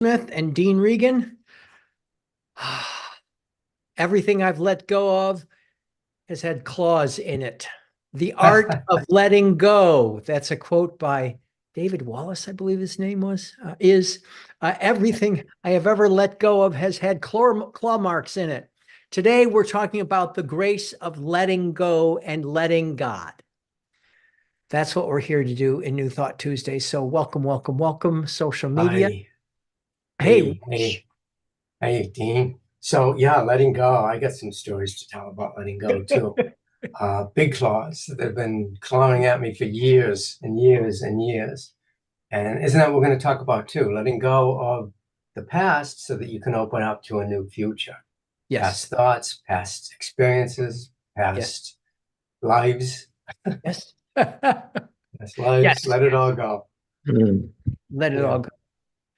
Smith and Dean Regan. Everything I've let go of has had claws in it. The art of letting go. That's a quote by David Wallace, I believe his name was, everything I have ever let go of has had claw marks in it. Today, we're talking about the grace of letting go and letting God. That's what we're here to do in New Thought Tuesday. So welcome, welcome, welcome, social media. Hi. Hey, Hey, hey, hey, Dean. So yeah, letting go. I got some stories to tell about letting go too. Big claws. They've been clawing at me for years and years and years. And isn't that what we're going to talk about too? Letting go of the past so that you can open up to a new future. yes, Past thoughts, past experiences, yes, past lives, yes, past lives. yes. Let it all go. Let it all Yeah. go.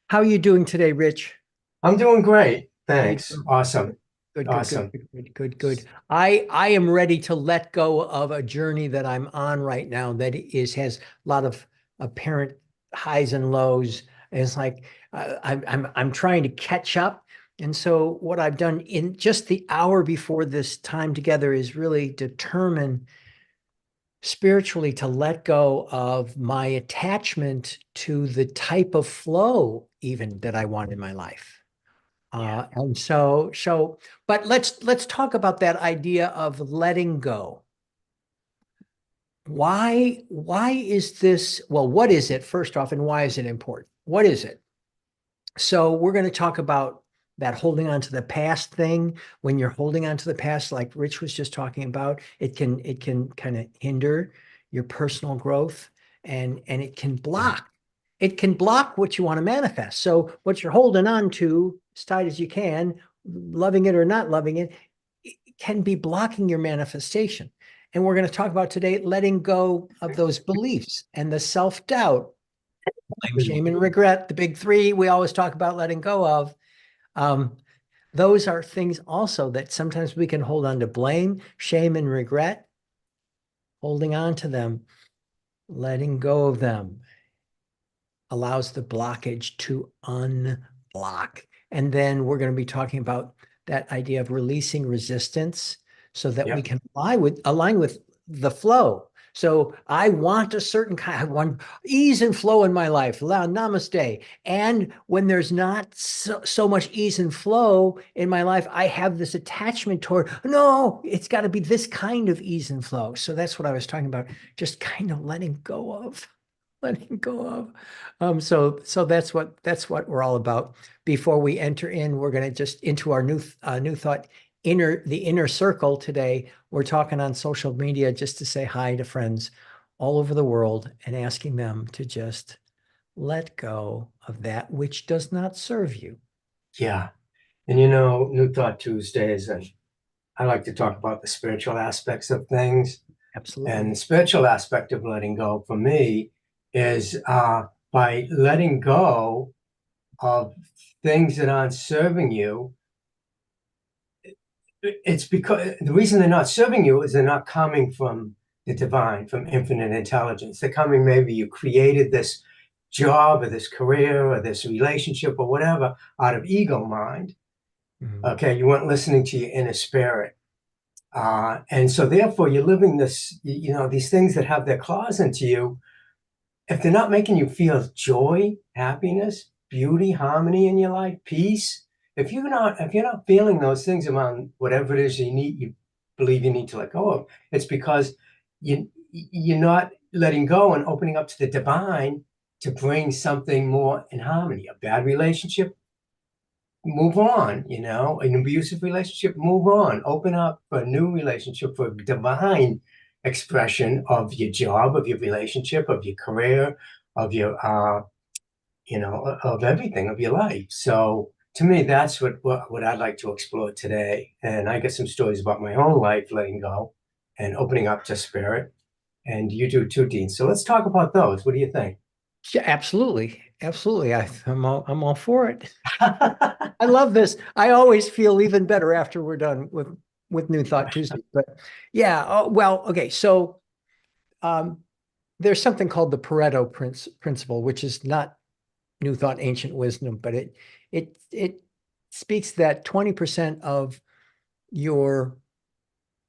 How are you doing today, Rich? I'm doing great. How you Thanks. doing? Awesome. Good, good, good, Awesome. good, good, good, good. I am ready to let go of a journey that I'm on right now that has a lot of apparent highs and lows. And it's like I'm trying to catch up. And so what I've done in just the hour before this time together is really determine spiritually to let go of my attachment to the type of flow even that I want in my life. Yeah. But let's talk about that idea of letting go. Why is this? Well, what is it first off, and why is it important? What is it? So we're going to talk about that holding on to the past thing. When you're holding on to the past, like Rich was just talking about, it can kind of hinder your personal growth and Yeah. it can block what you want to manifest. So what you're holding on to as tight as you can, loving it or not loving it, it can be blocking your manifestation. And we're going to talk about today letting go of those beliefs and the self-doubt, blame, shame, and regret, the big three we always talk about letting go of. Um, those are things also that sometimes we can hold on to: blame, shame, and regret, holding on to them, letting go of them allows the blockage to unblock. And then we're going to be talking about that idea of releasing resistance so that we Yep. can align with the flow. So I want a certain kind, I want ease and flow in my life. Namaste. And when there's not so much ease and flow in my life, I have this attachment toward, no, it's got to be this kind of ease and flow. So that's what I was talking about, just kind of letting go of. Letting go of. So that's what we're all about. Before we enter in, we're going to just into our new thought, the inner circle today. We're talking on social media just to say hi to friends all over the world and asking them to just let go of that which does not serve you. Yeah. And New Thought Tuesdays, and I like to talk about the spiritual aspects of things. And the Absolutely. spiritual aspect of letting go for me is by letting go of things that aren't serving you. It's because the reason they're not serving you is they're not coming from the divine, from infinite intelligence. They're coming, maybe you created this job or this career or this relationship or whatever out of ego mind. Mhm. Okay, you weren't listening to your inner spirit. And so therefore you're living this, these things that have their claws into you. If they're not making you feel joy, happiness, beauty, harmony in your life, peace, if you're not feeling those things around whatever it is you believe you need to let go of, it's because you're not letting go and opening up to the divine to bring something more in harmony. A bad relationship, move on. An abusive relationship, move on, open up for a new relationship, for divine expression of your job, of your relationship, of your career, of your of everything, of your life. So to me, that's what I'd like to explore today. And I got some stories about my own life, letting go and opening up to spirit, and you do too, Dean. So let's talk about those. What do you think? Yeah, absolutely. Absolutely. I'm all for it. I love this. I always feel even better after we're done with New Thought Tuesday. But yeah, well, okay. So um, there's something called the Pareto principle, which is not New Thought, Ancient Wisdom, but it speaks that 20% of your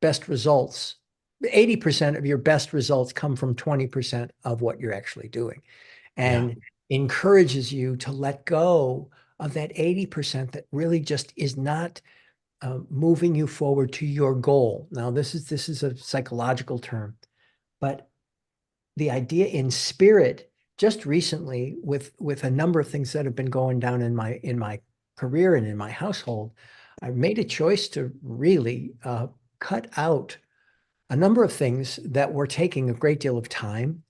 best results, 80% of your best results come from 20% of what you're actually doing, Yeah. and encourages you to let go of that 80% that really just is not moving you forward to your goal. Now, this is a psychological term, but the idea in spirit, just recently with a number of things that have been going down in my career and in my household, I've made a choice to really cut out a number of things that were taking a great deal of time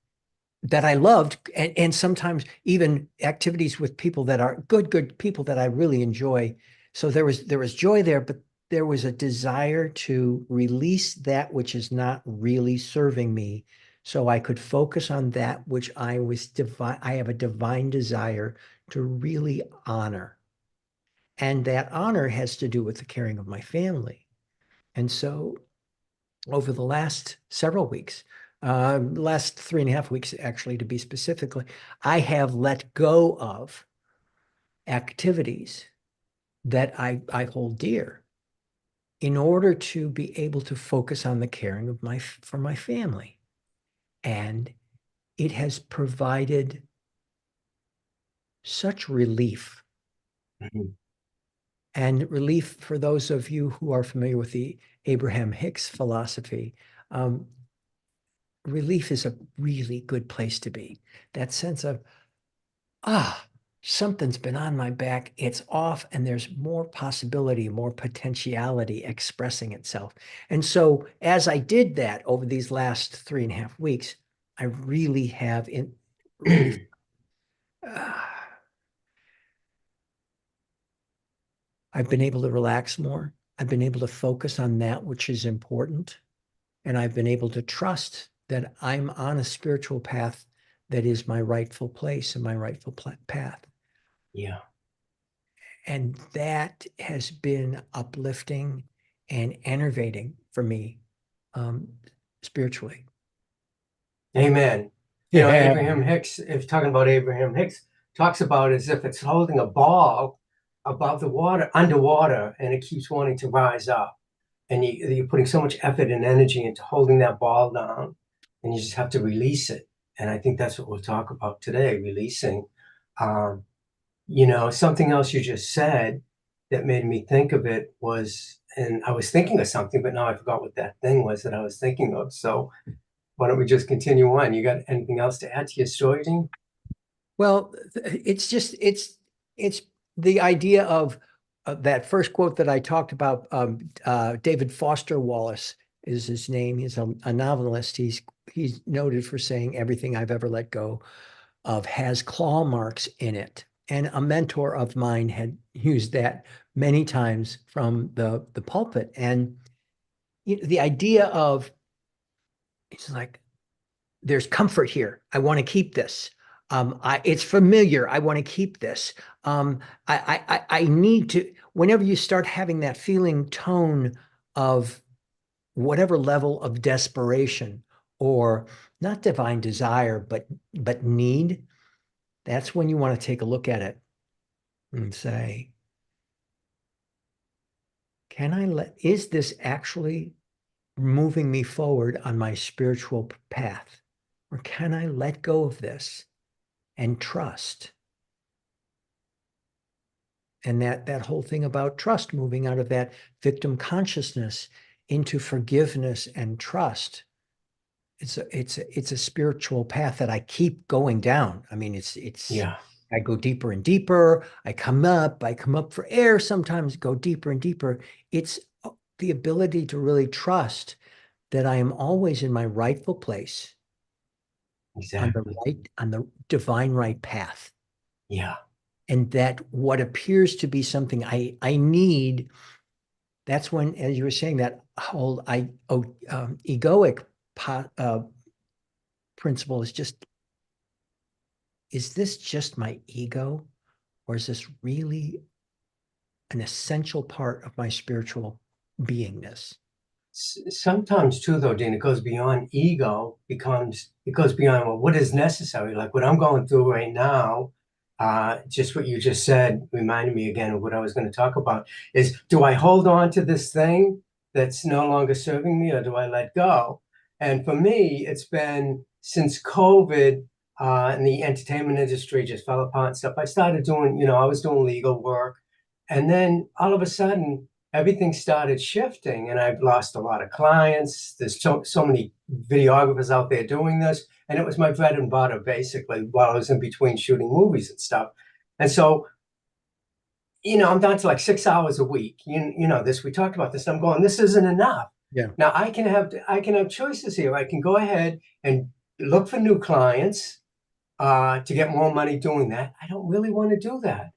that I loved, and sometimes even activities with people that are good people that I really enjoy. So there was joy there, but there was a desire to release that which is not really serving me, so I could focus on that which I have a divine desire to really honor. And that honor has to do with the caring of my family. And so over the last several weeks, last 3.5 weeks, actually, to be specifically, I have let go of activities that I hold dear in order to be able to focus on the caring of for my family. And it has provided such relief. Mhm. And relief, for those of you who are familiar with the Abraham Hicks philosophy, um, relief is a really good place to be. That sense of, ah, something's been on my back, it's off, and there's more possibility, more potentiality expressing itself. And so, as I did that over these last 3.5 weeks, I really have really, ah, I've been able to relax more. I've been able to focus on that which is important. And I've been able to trust that I'm on a spiritual path that is my rightful place and my rightful path. Yeah. And that has been uplifting and enervating for me, um, spiritually. Amen. You know, Yeah. Abraham Hicks, if you're talking about Abraham Hicks, talks about it as if it's holding a ball above the water, underwater, and it keeps wanting to rise up. And you're putting so much effort and energy into holding that ball down, and you just have to release it. And I think that's what we'll talk about today, releasing. Um, something else you just said that made me think of it was, and I was thinking of something, but now I forgot what that thing was that I was thinking of. So why don't we just continue on? You got anything else to add to your story, Dean? Well, it's the idea of that first quote that I talked about. David Foster Wallace is his name. He's a novelist. He's noted for saying everything I've ever let go of has claw marks in it. And a mentor of mine had used that many times from the pulpit. And the idea of, it's like, there's comfort here. I want to keep this. It's familiar. I want to keep this. I need to, whenever you start having that feeling tone of whatever level of desperation, or not divine desire, but need, that's when you want to take a look at it and say, is this actually moving me forward on my spiritual path? Or can I let go of this and trust? And that whole thing about trust, moving out of that victim consciousness into forgiveness and trust. It's a spiritual path that I keep going down. I mean, it's Yeah, I go deeper and deeper. I come up for air, sometimes go deeper and deeper. It's the ability to really trust that I am always in my rightful place, exactly. on the divine right path. Yeah. And that what appears to be something I need, that's when, as you were saying, that whole egoic principle is just, is this just my ego, or is this really an essential part of my spiritual beingness? Sometimes too, though, Dean, it goes beyond ego, it goes beyond, well, what is necessary? Like what I'm going through right now, just what you just said reminded me again of what I was going to talk about is, do I hold on to this thing that's no longer serving me, or do I let go? And for me, it's been since COVID, and the entertainment industry just fell apart and stuff. I started doing, I was doing legal work. And then all of a sudden, everything started shifting, and I've lost a lot of clients. There's so many videographers out there doing this. And it was my bread and butter, basically, while I was in between shooting movies and stuff. And so, I'm down to like 6 hours a week. We talked about this. And I'm going, this isn't enough. Yeah. Now I can have choices here. I can go ahead and look for new clients to get more money doing that. I don't really want to do that.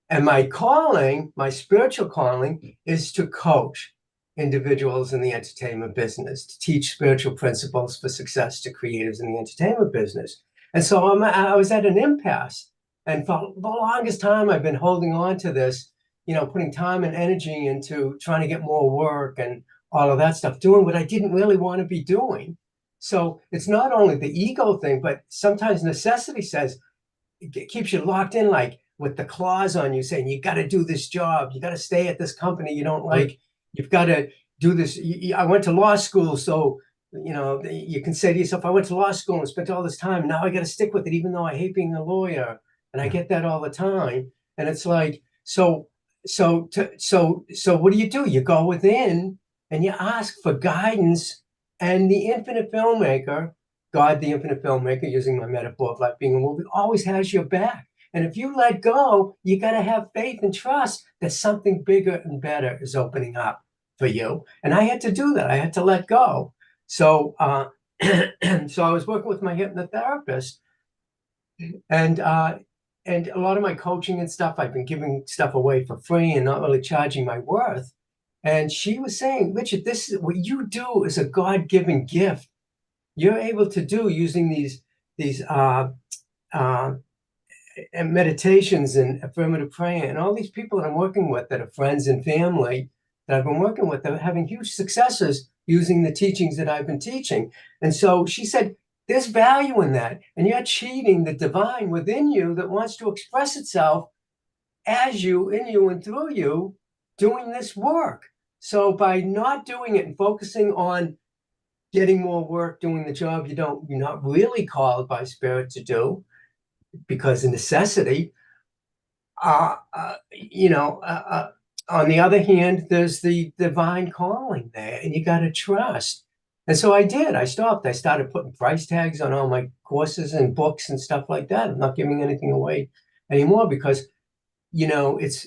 And my calling, my spiritual calling, is to coach individuals in the entertainment business, to teach spiritual principles for success to creatives in the entertainment business. And so I was at an impasse. And for the longest time, I've been holding on to this, putting time and energy into trying to get more work and all of that stuff, doing what I didn't really want to be doing. So it's not only the ego thing, but sometimes necessity says, it keeps you locked in, like with the claws on you saying, you got to do this job. You got to stay at this company you don't like. You've got to do this. I went to law school. So, you can say to yourself, I went to law school and spent all this time. Now I got to stick with it, even though I hate being a lawyer. And I get that all the time. And it's like, so what do? You go within and you ask for guidance, and the infinite filmmaker, God, the infinite filmmaker, using my metaphor of life being a movie, always has your back. And if you let go, you got to have faith and trust that something bigger and better is opening up for you. And I had to do that. I had to let go. So, so I was working with my hypnotherapist, and a lot of my coaching and stuff, I've been giving stuff away for free and not really charging my worth. And she was saying, Richard, this is what you do is a God-given gift. You're able to do using these and meditations and affirmative prayer, and all these people that I'm working with that are friends and family that I've been working with, they're having huge successes using the teachings that I've been teaching. And so she said, there's value in that. And you're cheating the divine within you that wants to express itself as you, in you, and through you doing this work. So by not doing it and focusing on getting more work, doing the job you're not really called by spirit to do, because of necessity, on the other hand, there's the divine calling there, and you got to trust. And so I did. I stopped. I started putting price tags on all my courses and books and stuff like that. I'm not giving anything away anymore because, it's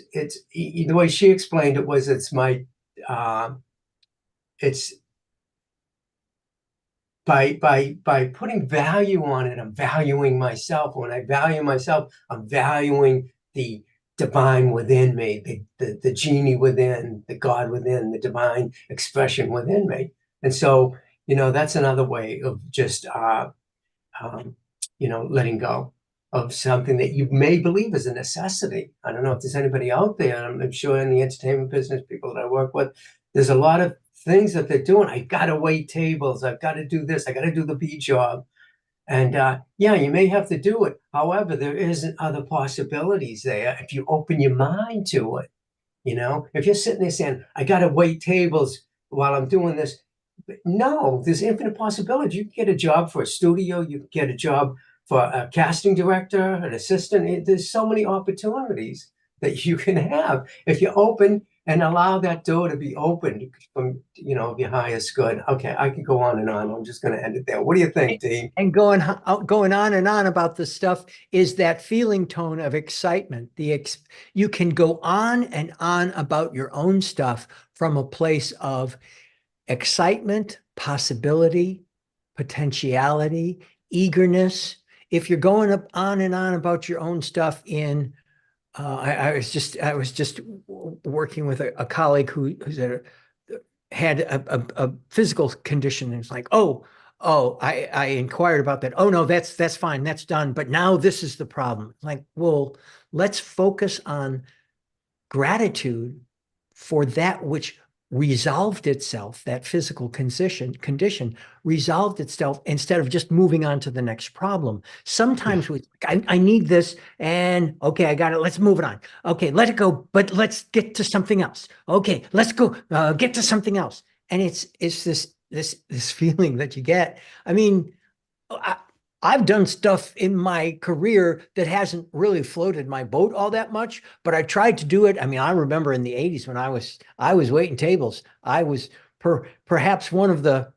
the way she explained it was, it's by putting value on it, I'm valuing myself. When I value myself, I'm valuing the divine within me, the genie within, the God within, the divine expression within me. And so, that's another way of just, letting go of something that you may believe is a necessity. I don't know if there's anybody out there. I'm sure in the entertainment business, people that I work with, there's a lot of things that they're doing. I got to wait tables. I've got to do this. I got to do the B job. And yeah, you may have to do it. However, there isn't other possibilities there if you open your mind to it. If you're sitting there saying, I got to wait tables while I'm doing this. No, there's infinite possibilities. You can get a job for a studio. You can get a job for a casting director, an assistant. There's so many opportunities that you can have if you open and allow that door to be opened from, your highest good. Okay, I could go on and on. I'm just going to end it there. What do you think, Dean? And going on and on about this stuff is that feeling tone of excitement. You can go on and on about your own stuff from a place of excitement, possibility, potentiality, eagerness. If you're going on and on about your own stuff I was just working with a colleague who's had a physical condition, and it's like, I inquired about that. Oh no, that's fine, that's done. But now this is the problem. Like, well, let's focus on gratitude for that which resolved itself, that physical condition resolved itself instead of just moving on to the next problem. Yeah. Sometimes I need this, and okay, I got it. Let's move it on. Okay, let it go, but let's get to something else. Okay, let's go get to something else. And it's this feeling that you get. I mean, I, I've done stuff in my career that hasn't really floated my boat all that much, but I tried to do it. I mean, I remember in the 80s when I was waiting tables. I was perhaps one of the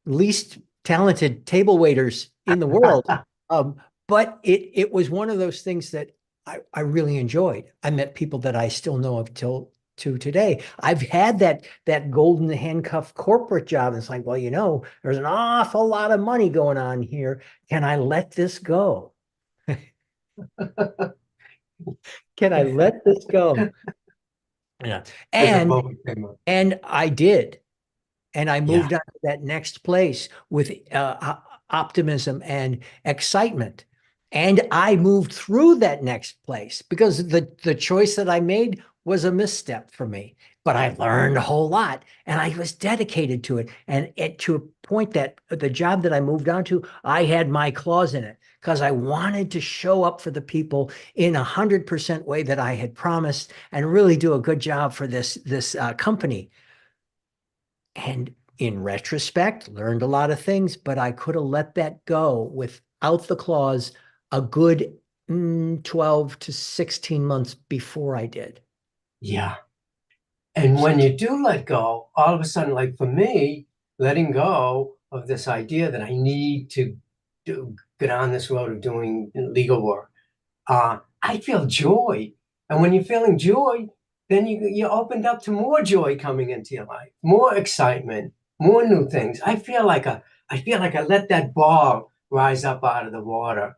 least talented table waiters in the world. Um, but it was one of those things that I really enjoyed. I met people that I still know of till to today. I've had that golden handcuff corporate job. It's like, well, there's an awful lot of money going on here. Can I let this go? Can I let this go? Yeah. As a And public figure. and I did. And I Yeah. moved on to that next place with optimism and excitement. And I moved through that next place because the choice that I made was a misstep for me. But I learned a whole lot and I was dedicated to it. And to a point that the job that I moved on to, I had my claws in it because I wanted to show up for the people in 100% way that I had promised and really do a good job for this company. And in retrospect, learned a lot of things, but I could have let that go without the clause a good 12 to 16 months before I did. Yeah. And when you do let go, all of a sudden, like for me, letting go of this idea that I need to get on this road of doing legal work, I feel joy. And when you're feeling joy, then you're opened up to more joy coming into your life, more excitement, more new things. I feel like I let that ball rise up out of the water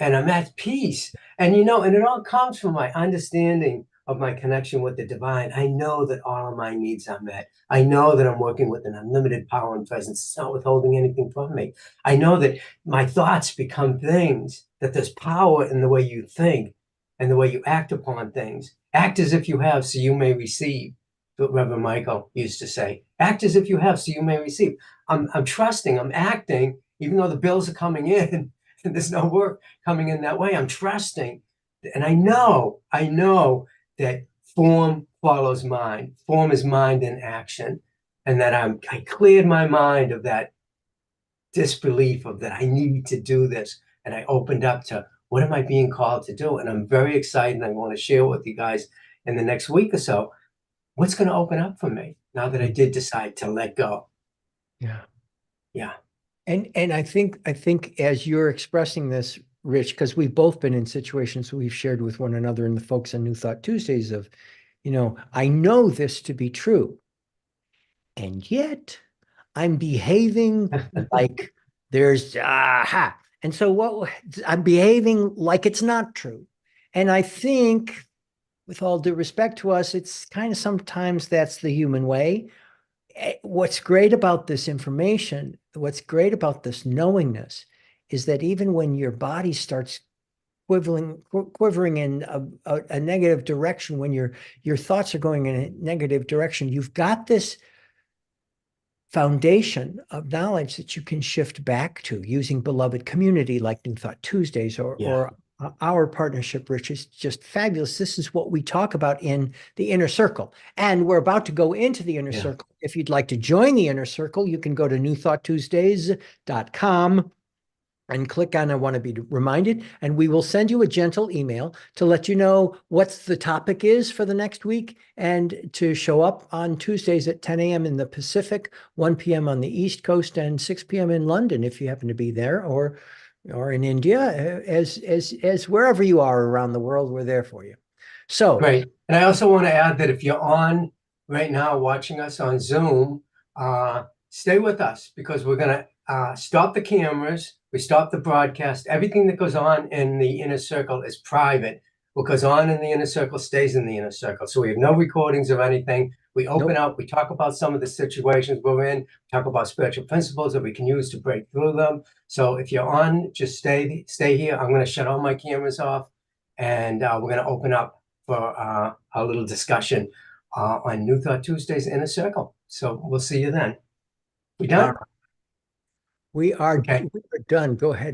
and I'm at peace. And it all comes from my understanding of my connection with the divine. I know that all of my needs are met. I know that I'm working with an unlimited power and presence. It's not withholding anything from me. I know that my thoughts become things, that there's power in the way you think and the way you act upon things. Act as if you have, so you may receive. What Reverend Michael used to say. Act as if you have, so you may receive. I'm trusting, I'm acting, even though the bills are coming in and there's no work coming in that way. I'm trusting. And I know that form follows mind. Form is mind in action. And that I cleared my mind of that disbelief of that I need to do this. And I opened up to what am I being called to do? And I'm very excited. And I want to share with you guys in the next week or so what's going to open up for me now that I did decide to let go. Yeah. Yeah. And I think as you're expressing this, Rich, because we've both been in situations we've shared with one another and the folks on New Thought Tuesdays of, I know this to be true, and yet I'm behaving like there's aha. And so what I'm behaving like it's not true. And I think, with all due respect to us, it's kind of sometimes that's the human way. What's great about this information, what's great about this knowingness, is that even when your body starts quivering in a negative direction, when your thoughts are going in a negative direction, you've got this foundation of knowledge that you can shift back to using beloved community like New Thought Tuesdays or Yeah. our partnership, Rich, is just fabulous. This is what we talk about in the inner circle. And we're about to go into the inner Yeah. circle. If you'd like to join the inner circle, you can go to newthoughttuesdays.com and click on I want to be reminded, and we will send you a gentle email to let you know what the topic is for the next week and to show up on Tuesdays at 10 a.m. in the Pacific, 1 p.m. on the East Coast, and 6 p.m. in London if you happen to be there, or in India, as wherever you are around the world, we're there for you. So Great. And I also want to add that if you're on right now watching us on Zoom, stay with us because we're going to stop the cameras. We stop the broadcast. Everything that goes on in the inner circle is private. What goes on in the inner circle stays in the inner circle. So we have no recordings of anything. We open nope. up, we talk about some of the situations we're in, talk about spiritual principles that we can use to break through them. So if you're on, just stay here. I'm going to shut all my cameras off and we're going to open up for a little discussion on New Thought Tuesdays Inner Circle. So we'll see you then. We All done? right. We are Okay. done. Go ahead.